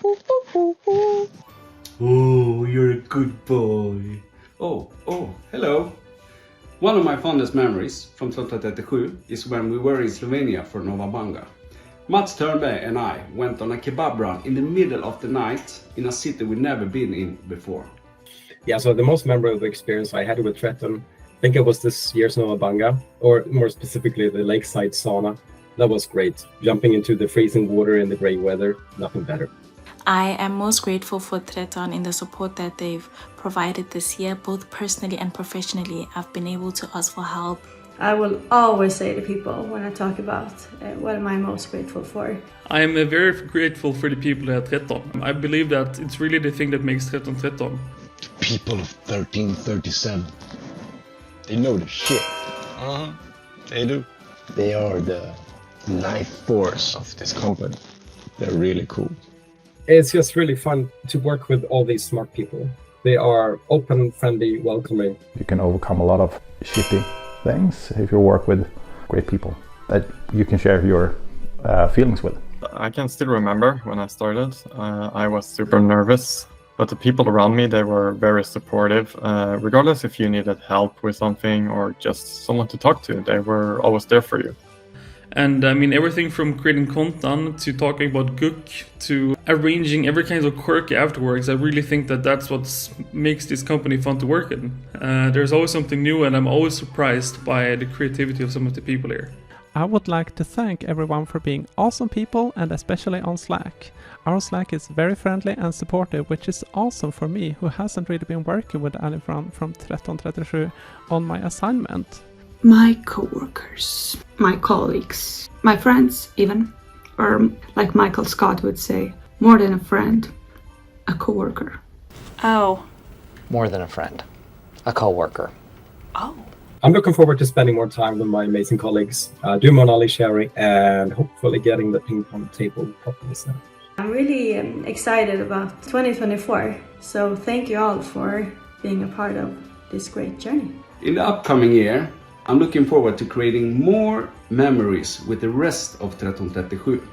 Oh, you're a good boy. Oh, hello. One of my fondest memories from 37 is when we were in Slovenia for Nova Banga. Mats Turnberg and I went on a kebab run in the middle of the night in a city we'd never been in before. Yeah, so the most memorable experience I had with Tretton, I think it was this year's Nova Banga, or more specifically the lakeside sauna. That was great. Jumping into the freezing water in the gray weather, nothing better. I am most grateful for Tretton in the support that they've provided this year, both personally and professionally. I've been able to ask for help. I will always say to people when I talk about what am I most grateful for. I am very grateful for the people at Tretton. I believe that it's really the thing that makes Tretton Tretton. The people of 1337. They know the shit. They do. They are the life force of this company. They're really cool. It's just really fun to work with all these smart people. They are open, friendly, welcoming. You can overcome a lot of shitty things if you work with great people that you can share your feelings with. I can still remember when I started. I was super nervous, but the people around me, they were very supportive. Regardless if you needed help with something or just someone to talk to, they were always there for you. And I mean, everything from creating content to talking about Gook to arranging every kind of quirk afterwards, I really think that that's what makes this company fun to work in. There's always something new, and I'm always surprised by the creativity of some of the people here. I would like to thank everyone for being awesome people, and especially on Slack. Our Slack is very friendly and supportive, which is awesome for me, who hasn't really been working with anyone from 1337 on my assignment. My coworkers, my colleagues, my friends even, or like Michael Scott would say, more than a friend, a coworker. Oh. More than a friend, a coworker. Oh. I'm looking forward to spending more time with my amazing colleagues, do more knowledge sharing, and hopefully getting the ping pong table properly set. I'm really excited about 2024, so thank you all for being a part of this great journey. In the upcoming year, I'm looking forward to creating more memories with the rest of 1337.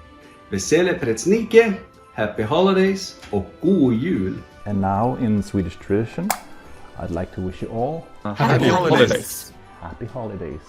Vesele Pretsnike, happy holidays och god jul. And now in Swedish tradition, I'd like to wish you all Happy holidays. Happy holidays.